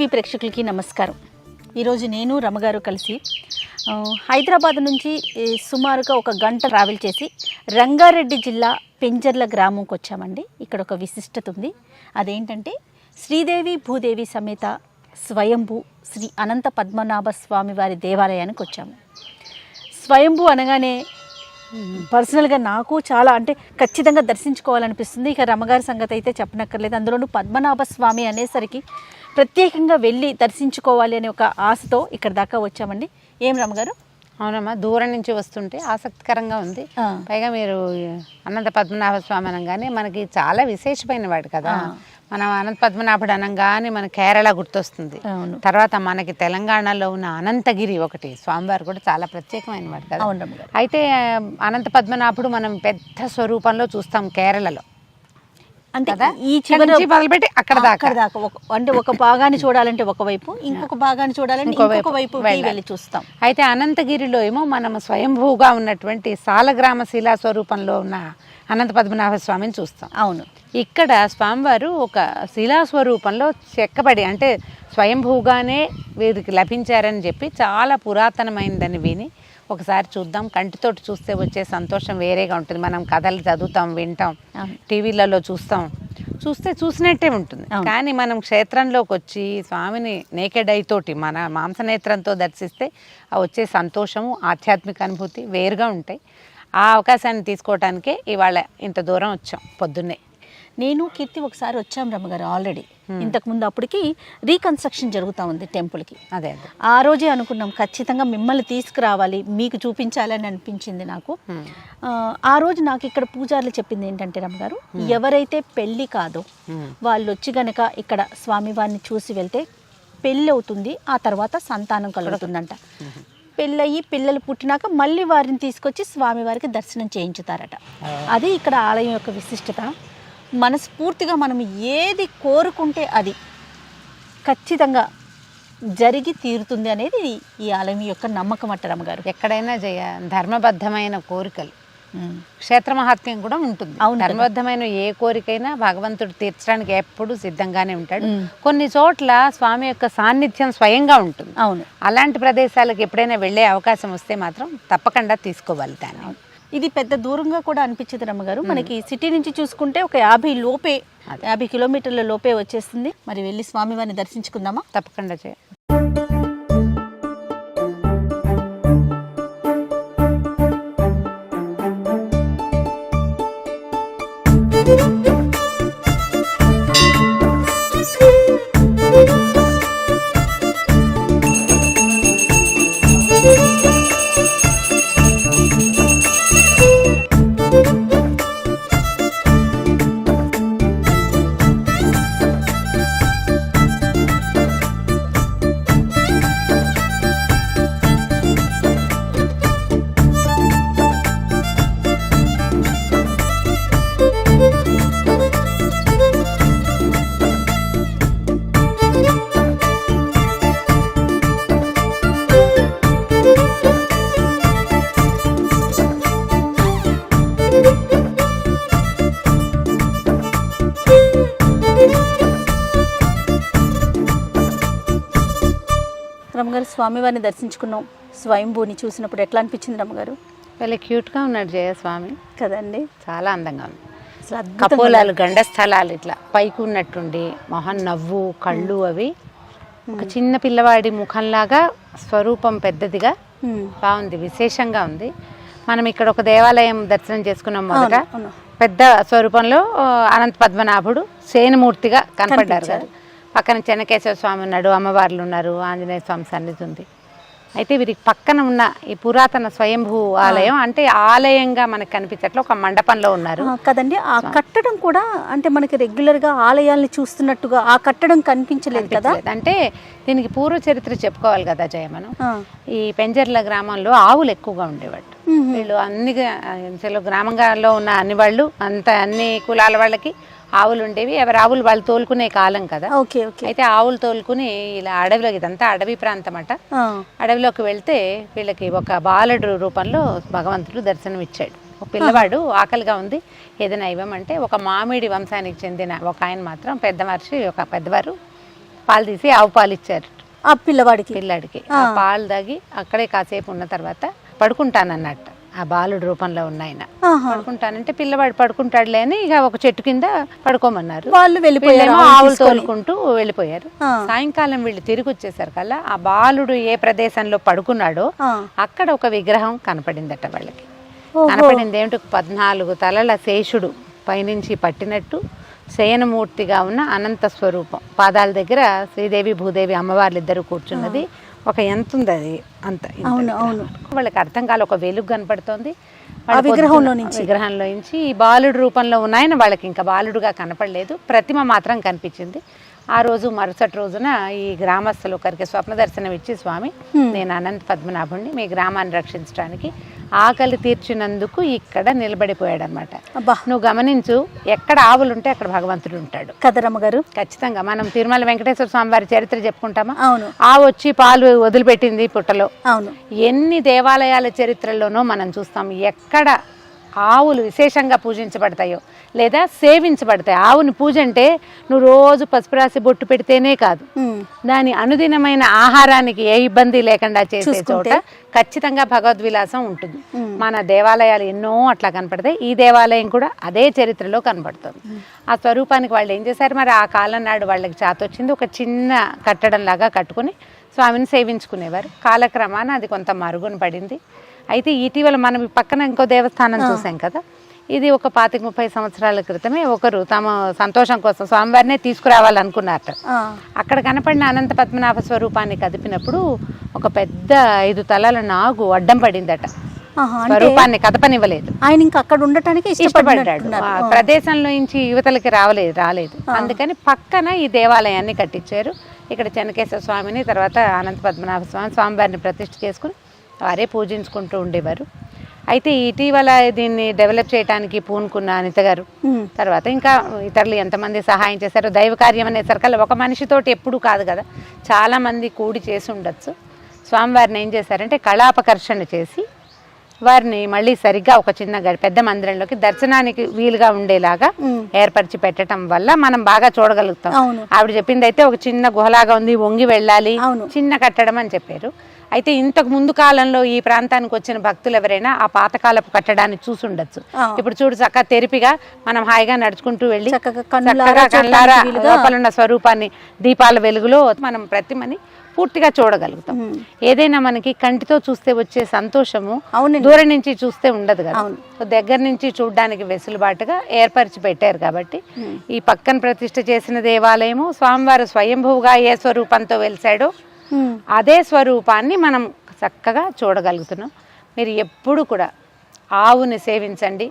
TV ప్రేక్షకులకి నమస్కారం. ఈరోజు నేను రమగారు కలిసి హైదరాబాద్ నుంచి సుమారుగా 1 గంట ట్రావెల్ చేసి రంగారెడ్డి జిల్లా పెంజర్ల గ్రామంకి వచ్చామండి. ఇక్కడ ఒక విశిష్టత ఉంది. అదేంటంటే శ్రీదేవి భూదేవి సమేత స్వయంభూ శ్రీ అనంత పద్మనాభ స్వామి వారి దేవాలయానికి వచ్చాము. స్వయంభూ అనగానే పర్సనల్గా నాకు చాలా ఖచ్చితంగా దర్శించుకోవాలనిపిస్తుంది. ఇక రమగారి సంగతి అయితే చెప్పనక్కర్లేదు. అందులోనూ పద్మనాభ స్వామి అనేసరికి ప్రత్యేకంగా వెళ్ళి దర్శించుకోవాలి అనే ఒక ఆశతో ఇక్కడ దాకా వచ్చామండి. ఏం రమగారు? అవునమ్మా, దూరం నుంచి వస్తుంటే ఆసక్తికరంగా ఉంది. పైగా మీరు అనంత పద్మనాభ స్వామి అనగానే మనకి చాలా విశేషమైన వాడు కదా. మనం అనంత పద్మనాభుడు అనగానే మన కేరళ గుర్తొస్తుంది. తర్వాత మనకి తెలంగాణలో ఉన్న అనంతగిరి ఒకటి స్వామివారు కూడా చాలా ప్రత్యేకమైన వాడు కదా. అయితే అనంత పద్మనాభుడు మనం పెద్ద స్వరూపంలో చూస్తాం కేరళలో. అంటే ఈ చివరి మొదలుపెట్టి అక్కడ దాకా ఒక భాగాన్ని చూడాలంటే ఒకవైపు, ఇంకొక భాగాన్ని చూడాలంటే ఇంకొక వైపు వెళ్ళి చూస్తాం. అయితే అనంతగిరిలో ఏమో మనం స్వయంభూగా ఉన్నటువంటి సాలగ్రామ శిలా స్వరూపంలో ఉన్న అనంత పద్మనాభ స్వామిని చూస్తాం. అవును, ఇక్కడ స్వామివారు ఒక శిలాస్వరూపంలో చెక్కబడి అంటే స్వయంభూగానే వీరికి లభించారని చెప్పి చాలా పురాతనమైనదని విని ఒకసారి చూద్దాం. కంటితోటి చూస్తే వచ్చే సంతోషం వేరేగా ఉంటుంది. మనం కథలు చదువుతాం, వింటాం, టీవీలలో చూస్తే చూసినట్టే ఉంటుంది. కానీ మనం క్షేత్రంలోకి వచ్చి స్వామిని నేకెడ్ ఐ తోటి మన మాంసనేత్రంతో దర్శిస్తే ఆ వచ్చే సంతోషము, ఆధ్యాత్మిక అనుభూతి వేరుగా ఉంటాయి. ఆ అవకాశాన్ని తీసుకోవటానికే ఇవాళ ఇంత దూరం వచ్చాం. పొద్దున్నే నేను కీర్తి ఒకసారి వచ్చాం రమ్మగారు ఆల్రెడీ. ఇంతకుముందు అప్పటికి రీకన్స్ట్రక్షన్ జరుగుతూ ఉంది టెంపుల్కి. అదే ఆ రోజే అనుకున్నాం ఖచ్చితంగా మిమ్మల్ని తీసుకురావాలి, మీకు చూపించాలని అనిపించింది నాకు. ఆ రోజు నాకు ఇక్కడ పూజారులు చెప్పింది ఏంటంటే రమ్మగారు, ఎవరైతే పెళ్ళి కాదో వాళ్ళు వచ్చి గనక ఇక్కడ స్వామివారిని చూసి వెళ్తే పెళ్ళి అవుతుంది, ఆ తర్వాత సంతానం కలుగుతుందంట. పెళ్ళయి పిల్లలు పుట్టినాక మళ్ళీ వారిని తీసుకొచ్చి స్వామివారికి దర్శనం చేయించుతారట. అది ఇక్కడ ఆలయం యొక్క విశిష్టత. మనస్ఫూర్తిగా మనం ఏది కోరుకుంటే అది ఖచ్చితంగా జరిగి తీరుతుంది అనేది ఈ ఆలయం యొక్క నమ్మకం అట్ట రమ్మగారు. ఎక్కడైనా ధర్మబద్ధమైన కోరికలు, క్షేత్ర మహాత్మ్యం కూడా ఉంటుంది. ధర్మబద్ధమైన ఏ కోరికైనా భగవంతుడు తీర్చడానికి ఎప్పుడు సిద్ధంగానే ఉంటాడు. కొన్ని చోట్ల స్వామి యొక్క సాన్నిధ్యం స్వయంగా ఉంటుంది. అవును, అలాంటి ప్రదేశాలకు ఎప్పుడైనా వెళ్ళే అవకాశం వస్తే మాత్రం తప్పకుండా తీసుకోవాలి దాన్ని. ఇది పెద్ద దూరంగా కూడా అనిపించదు రమ్మగారు. మనకి సిటీ నుంచి చూసుకుంటే ఒక 50 కిలోమీటర్ల లోపే వచ్చేస్తుంది. మరి వెళ్ళి స్వామివారిని దర్శించుకుందామా? తప్పకుండా చేయాలి. రమ్మగారు, స్వామివారిని దర్శించుకున్నాం. స్వయంభూని చూసినప్పుడు ఎట్లా అనిపించింది రమ్మగారు? చాలా క్యూట్గా ఉన్నాడు జయస్వామి కదండి, చాలా అందంగా ఉంది. కపోలాలు, గండస్థలాలు ఇట్లా పైకి ఉన్నట్టుండి మొహం, నవ్వు, కళ్ళు అవి ఒక చిన్న పిల్లవాడి ముఖంలాగా స్వరూపం పెద్దదిగా బాగుంది, విశేషంగా ఉంది. మనం ఇక్కడ ఒక దేవాలయం దర్శనం చేసుకున్నాం. మొదట పెద్ద స్వరూపంలో అనంత పద్మనాభుడు శేనుమూర్తిగా కనపడ్డారు కదా. పక్కన చెన్నకేశ్వర స్వామి ఉన్నాడు, అమ్మవార్లు ఉన్నారు, ఆంజనేయ స్వామి సన్నిధి ఉంది. అయితే వీరికి పక్కన ఉన్న ఈ పురాతన స్వయంభూ ఆలయం అంటే ఆలయంగా మనకు కనిపించట్లే, ఒక మండపంలో ఉన్నారు కదండి. ఆ కట్టడం కూడా అంటే మనకి రెగ్యులర్గా ఆలయాల్ని చూస్తున్నట్టుగా ఆ కట్టడం కనిపించలేదు కదా. అంటే దీనికి పూర్వ చరిత్ర చెప్పుకోవాలి కదా జయ. మనం ఈ పెంజర్ల గ్రామంలో ఆవులు ఎక్కువగా ఉండేవాడు. వీళ్ళు అన్ని గ్రామంలో ఉన్న అన్ని కులాల వాళ్ళకి ఆవులు ఉండేవి. ఎవరు ఆవులు వాళ్ళు తోలుకునే కాలం కదా. అయితే ఆవులు తోలుకుని ఇలా అడవిలోకి, ఇదంతా అడవి ప్రాంతం అట, అడవిలోకి వెళ్తే వీళ్ళకి ఒక బాలుడు రూపంలో భగవంతుడు దర్శనం ఇచ్చాడు. ఒక పిల్లవాడు ఆకలిగా ఉంది, ఏదైనా ఇవ్వమంటే ఒక మామిడి వంశానికి చెందిన ఒక ఆయన మాత్రం పెద్ద మనిషి, ఒక పెద్దవారు పాలు తీసి ఆవు పాలు ఇచ్చారు ఆ పిల్లవాడికి. పిల్లాడికి. ఆ పాలు తాగి అక్కడే కాసేపు ఉన్న తర్వాత పడుకుంటానన్నట్టు ఆ బాలుడు రూపంలో ఉన్నాయన. పడుకుంటానంటే పిల్లవాడు పడుకుంటాడులే అని ఇక ఒక చెట్టు కింద పడుకోమన్నారు. వాళ్ళు వెళ్ళిపోయారు, ఆవులు తోలుకుంటూ వెళ్ళిపోయారు. సాయంకాలం వీళ్ళు తిరిగి వచ్చేసారు కల్లా ఆ బాలుడు ఏ ప్రదేశంలో పడుకున్నాడో అక్కడ ఒక విగ్రహం కనపడిందట వాళ్ళకి. కనపడింది ఏమిటి, 14 తలల శేషుడు పైనుంచి పట్టినట్టు శయనమూర్తిగా ఉన్న అనంత స్వరూపం. పాదాల దగ్గర శ్రీదేవి భూదేవి అమ్మవార్లు ఇద్దరు కూర్చున్నది. ఒక ఎంత ఉంది అది అంత. వాళ్ళకి అర్థం కాలే, ఒక వెలుగు కనపడుతోంది విగ్రహంలో నుంచి. ఈ బాలుడు రూపంలో ఉన్నాయని వాళ్ళకి ఇంకా బాలుడుగా కనపడలేదు, ప్రతిమ మాత్రం కనిపించింది. ఆ రోజు మరుసటి రోజున ఈ గ్రామస్తులు ఒకరికి స్వప్న దర్శనం ఇచ్చి, స్వామి నేను అనంత పద్మనాభుడిని, మీ గ్రామాన్ని రక్షించడానికి ఆకలి తీర్చినందుకు ఇక్కడ నిలబడిపోయాడు అనమాట. నువ్వు గమనించు, ఎక్కడ ఆవులుంటే అక్కడ భగవంతుడు ఉంటాడు కదా రమ్మగారు. ఖచ్చితంగా. మనం తిరుమల వెంకటేశ్వర స్వామి వారి చరిత్ర చెప్పుకుంటామా, ఆవు వచ్చి పాలు వదిలిపెట్టింది పుట్టలో. ఎన్ని దేవాలయాల చరిత్రలోనో మనం చూస్తాం, ఎక్కడ ఆవులు విశేషంగా పూజించబడతాయో లేదా సేవించబడతాయి. ఆవుని పూజ అంటే నువ్వు రోజు పసుపు రాసి బొట్టు పెడితేనే కాదు, దాని అనుదినమైన ఆహారానికి ఏ ఇబ్బంది లేకుండా చేసే చోట ఖచ్చితంగా భగవద్విలాసం ఉంటుంది. మన దేవాలయాలు ఎన్నో అట్లా కనపడతాయి. ఈ దేవాలయం కూడా అదే చరిత్రలో కనపడుతుంది. ఆ స్వరూపానికి వాళ్ళు ఏం చేశారు మరి, ఆ కాలం నాడు వాళ్ళకి చాతొచ్చింది, ఒక చిన్న కట్టడం లాగా కట్టుకుని స్వామిని సేవించుకునేవారు. కాలక్రమాన అది కొంత మరుగున పడింది. అయితే ఇటీవల మనం పక్కన ఇంకో దేవస్థానం చూసాం కదా, ఇది ఒక 25-30 సంవత్సరాల క్రితమే ఒకరు తమ సంతోషం కోసం స్వామివారినే తీసుకురావాలనుకున్నారట. అక్కడ కనపడిన అనంత పద్మనాభ స్వరూపాన్ని కదిపినప్పుడు ఒక పెద్ద 5 తలల నాగు అడ్డం పడిందట. స్వరూపాన్ని కదపనివ్వలేదు. ఆయన ఇంకా అక్కడ ఉండటానికి ఇష్టపడ్డాడు. ప్రదేశంలో నుంచి యువతలకి రాలేదు. అందుకని పక్కన ఈ దేవాలయాన్ని కట్టించారు. ఇక్కడ చెన్నకేశ్వర స్వామిని, తర్వాత అనంత పద్మనాభ స్వామివారిని ప్రతిష్ఠ చేసుకుని వారే పూజించుకుంటూ ఉండేవారు. అయితే ఇటీవల దీన్ని డెవలప్ చేయడానికి పూనుకున్న అనిత గారు, తర్వాత ఇంకా ఇతరులు ఎంతమంది సహాయం చేశారు. దైవ కార్యం అనేసరికల్లా ఒక మనిషితోటి ఎప్పుడూ కాదు కదా, చాలామంది కూడి చేసి ఉండొచ్చు. స్వామివారిని ఏం చేశారంటే కళాపకర్షణ చేసి వారిని మళ్ళీ సరిగ్గా ఒక చిన్న పెద్ద మందిరంలోకి దర్శనానికి వీలుగా ఉండేలాగా ఏర్పరిచి పెట్టడం వల్ల మనం బాగా చూడగలుగుతాం. ఆవిడ చెప్పింది అయితే ఒక చిన్న గుహలాగా ఉంది, వంగి వెళ్ళాలి, చిన్న కట్టడం అని చెప్పారు. అయితే ఇంతకు ముందు కాలంలో ఈ ప్రాంతానికి వచ్చిన భక్తులు ఎవరైనా ఆ పాతకాలపు కట్టడాన్ని చూసుండొచ్చు. ఇప్పుడు చూడు చక్కగా తెరిపిగా మనం హాయిగా నడుచుకుంటూ వెళ్ళి కళ్ళారా లోపలున్న స్వరూపాన్ని దీపాల వెలుగులో మనం ప్రతిమని పూర్తిగా చూడగలుగుతాం. ఏదైనా మనకి కంటితో చూస్తే వచ్చే సంతోషము దూరం నుంచి చూస్తే ఉండదు కదా, దగ్గర నుంచి చూడడానికి వెసులుబాటుగా ఏర్పరిచి పెట్టారు. కాబట్టి ఈ పక్కన ప్రతిష్ఠ చేసిన దేవాలయము స్వామివారు స్వయంభూగా ఏ స్వరూపంతో వెలిసాడో అదే స్వరూపాన్ని మనం చక్కగా చూడగలుగుతున్నాం. మీరు ఎప్పుడు కూడా ఆవుని సేవించండి,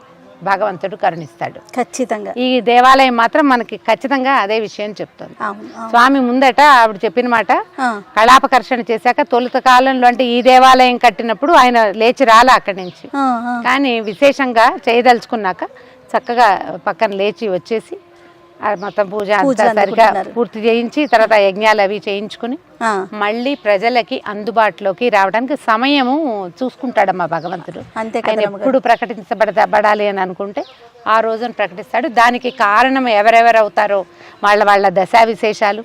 భగవంతుడు కరుణిస్తాడు ఖచ్చితంగా. ఈ దేవాలయం మాత్రం మనకి ఖచ్చితంగా అదే విషయం చెప్తుంది. స్వామి ముందట ఆవిడ చెప్పిన మాట, కళాపకర్షణ చేశాక తొలుత కాలంలో అంటే ఈ దేవాలయం కట్టినప్పుడు ఆయన లేచి రాలా అక్కడి నుంచి, కానీ విశేషంగా చేయదలుచుకున్నాక చక్కగా పక్కన లేచి వచ్చేసి మొత్తం పూజ సరిగా పూర్తి చేయించి తర్వాత యజ్ఞాలు అవి చేయించుకుని మళ్ళీ ప్రజలకి అందుబాటులోకి రావడానికి సమయము చూసుకుంటాడమ్మా భగవంతుడు. ఆయన ఎప్పుడు ప్రకటించబడాలి అని అనుకుంటే ఆ రోజున ప్రకటిస్తాడు. దానికి కారణం ఎవరెవరు అవుతారో వాళ్ళ దశా విశేషాలు,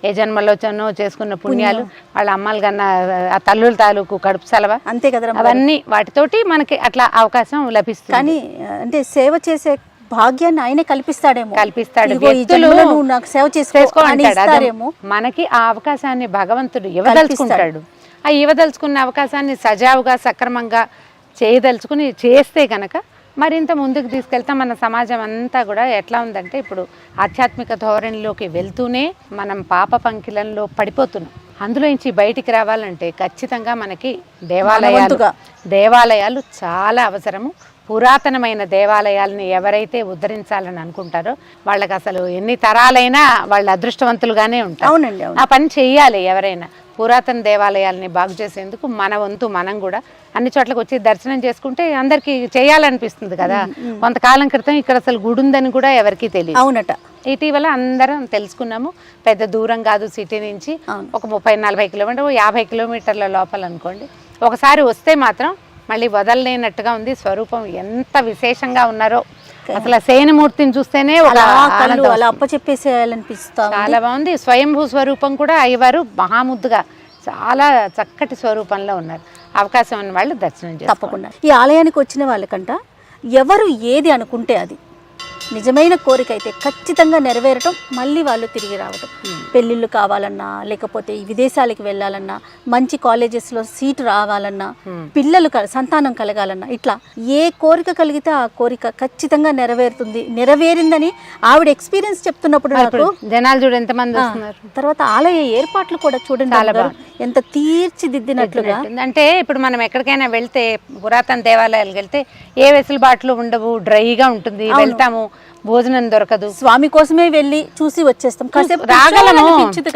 ఏ జన్మలో చేసుకున్న పుణ్యాలు, వాళ్ళ అమ్మలు కన్నా ఆ తల్లుల తాలూకు కడుపు సెలవ, అంతే కదా, అవన్నీ వాటితోటి మనకి అట్లా అవకాశం లభిస్తుంది. కానీ అంటే సేవ చేసే భాగ్యాన్ని ఆయన కల్పిస్తాడు. మనకి ఆ అవకాశాన్ని భగవంతుడు ఇవ్వదలుచుకుంటాడు. ఆ ఇవ్వదలుచుకున్న అవకాశాన్ని సజావుగా సక్రమంగా చేయదలుచుకుని చేస్తే కనుక మరింత ముందుకు తీసుకెళ్తాం. మన సమాజం అంతా కూడా ఎట్లా ఉందంటే ఇప్పుడు ఆధ్యాత్మిక ధోరణిలోకి వెళ్తూనే మనం పాప పంకిలంలో పడిపోతున్నాం. అందులో నుంచి బయటికి రావాలంటే ఖచ్చితంగా మనకి దేవాలయాలు చాలా అవసరము. పురాతనమైన దేవాలయాలని ఎవరైతే ఉద్ధరించాలని అనుకుంటారో వాళ్ళకి అసలు ఎన్ని తరాలైనా వాళ్ళ అదృష్టవంతులుగానే ఉంటారు. అవునండి, ఆ పని చెయ్యాలి. ఎవరైనా పురాతన దేవాలయాలని బాగు చేసేందుకు మన వంతు మనం కూడా అన్ని చోట్లకి వచ్చి దర్శనం చేసుకుంటే అందరికి చేయాలనిపిస్తుంది కదా. కొంతకాలం క్రితం ఇక్కడ అసలు గుడి ఉందని కూడా ఎవరికీ తెలియదు. అవునట. ఇటీవల అందరం తెలుసుకున్నాము. పెద్ద దూరం కాదు, సిటీ నుంచి ఒక 30-40 కిలోమీటర్లు, 50 కిలోమీటర్ల లోపల అనుకోండి. ఒకసారి వస్తే మాత్రం మళ్ళీ వదలలేనట్టుగా ఉంది. స్వరూపం ఎంత విశేషంగా ఉన్నారో అసలు శయనమూర్తిని చూస్తేనే ఒక అలా కళ్ళు ఆనందం అలా వస్తుంది. అప్పచెప్పేసేయాలనిపిస్తా చాలా బాగుంది. స్వయంభూ స్వరూపం కూడా అయ్యవారు మహాముద్దుగా చాలా చక్కటి స్వరూపంలో ఉన్నారు. అవకాశం ఉన్న వాళ్ళు దర్శనం చేసుకోవాలి. తప్పకుండా ఈ ఆలయానికి వచ్చిన వాళ్ళకంట ఎవరు ఏది అనుకుంటే అది నిజమైన కోరిక అయితే ఖచ్చితంగా నెరవేరటం, మళ్ళీ వాళ్ళు తిరిగి రావటం. పెళ్ళిళ్ళు కావాలన్నా, లేకపోతే ఈ విదేశాలకు వెళ్ళాలన్నా, మంచి కాలేజెస్లో సీటు రావాలన్నా, పిల్లలు సంతానం కలగాలన్నా, ఇట్లా ఏ కోరిక కలిగితే ఆ కోరిక ఖచ్చితంగా నెరవేరుతుంది. నెరవేరిందని ఆవిడ ఎక్స్పీరియన్స్ చెప్తున్నప్పుడు నాకు జనాలు చూడు ఎంతమంది వస్తున్నారు. తర్వాత ఆలయ ఏర్పాట్లు కూడా చూడండి అమ్మగారు, ఎంత తీర్చిదిద్దినట్లుగా. అంటే ఇప్పుడు మనం ఎక్కడికైనా వెళ్తే పురాతన దేవాలయాలకు వెళ్తే ఏ వెసులుబాట్లు ఉండవు, డ్రైగా ఉంటుంది, వెళ్తాము, భోజనం దొరకదు. స్వామి కోసమే వెళ్ళి చూసి వచ్చేస్తాం. కాసేపు రాగలము,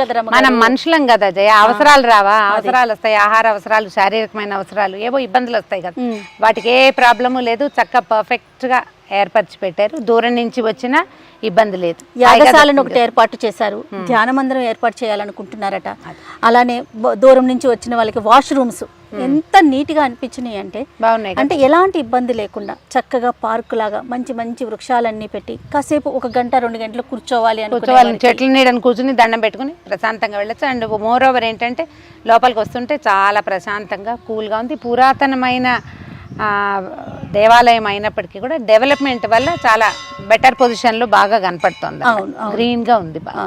కదరా మనం మనుషులం కదా జయ. అవసరాలు రావా? అవసరాలు వస్తాయి, ఆహార అవసరాలు, శారీరకమైన అవసరాలు, ఏవో ఇబ్బందులు వస్తాయి కదా. వాటికి ఏ ప్రాబ్లము లేదు, చక్కగా పర్ఫెక్ట్ గా ఏర్పరిచి పెట్టారు. దూరం నుంచి వచ్చినా ఇబ్బంది లేదు. యాగశాలను ఒకటి ఏర్పాటు చేశారు, ధ్యాన మందిరం ఏర్పాటు చేయాలనుకుంటున్నారట. అలానే దూరం నుంచి వచ్చిన వాళ్ళకి వాష్రూమ్స్ ఎంత నీట్ గా అనిపించినాయి అంటే బాగున్నాయి. అంటే ఎలాంటి ఇబ్బంది లేకుండా చక్కగా పార్కు లాగా మంచి మంచి వృక్షాలన్నీ పెట్టి కాసేపు 1 గంట 2 గంటలు కూర్చోవాలి కూర్చోవాలి, చెట్ల నీడని కూర్చుని దండం పెట్టుకుని ప్రశాంతంగా వెళ్ళచ్చు. అండ్ మోర్ ఓవర్ ఏంటంటే లోపలికి వస్తుంటే చాలా ప్రశాంతంగా కూల్గా ఉంది. పురాతనమైన దేవాలయం అయినప్పటికీ కూడా డెవలప్మెంట్ వల్ల చాలా బెటర్ పొజిషన్లో బాగా కనపడుతుంది. గ్రీన్గా ఉంది బాగా.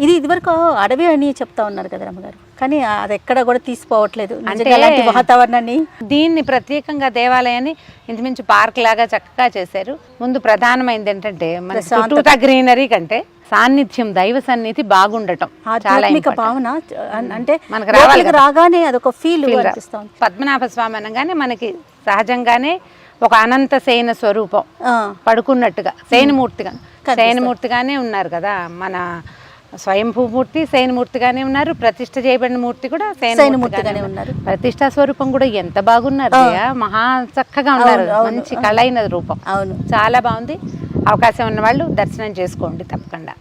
ఇది ఇదివరకు అడవి అని చెప్తా ఉన్నారు కదా రమ్మగారు, కానీ అది ఎక్కడ కూడా తీసిపోవట్లేదు అంటే అలాంటి వాతావరణాన్ని. దీన్ని ప్రత్యేకంగా దేవాలయాన్ని ఇంచుమించు పార్క్ లాగా చక్కగా చేశారు. ముందు ప్రధానమైనది ఏంటంటే మన చుట్టూతా గ్రీనరీ కంటే సాన్నిధ్యం, దైవ సన్నిధి బాగుండటం, ఆధ్యాత్మిక భావన. అంటే మనకు రావాలి, రాగానే అదొక ఫీల్ అనిపిస్తుంది. పద్మనాభ స్వామి అనగానే మనకి సహజంగానే ఒక అనంత శయన స్వరూపం పడుకున్నట్టుగా శయనమూర్తిగా శయనమూర్తిగానే ఉన్నారు కదా. మన స్వయంభూమూర్తి శయనమూర్తిగానే ఉన్నారు, ప్రతిష్ఠ చేయబడిన మూర్తి కూడా శయనమూర్తిగానే ఉన్నారు. ప్రతిష్ఠా స్వరూపం కూడా ఎంత బాగున్నారు, మహా చక్కగా ఉన్నారు, మంచి కళైన రూపం. అవును, చాలా బాగుంది. అవకాశం ఉన్న వాళ్ళు దర్శనం చేసుకోండి తప్పకుండా.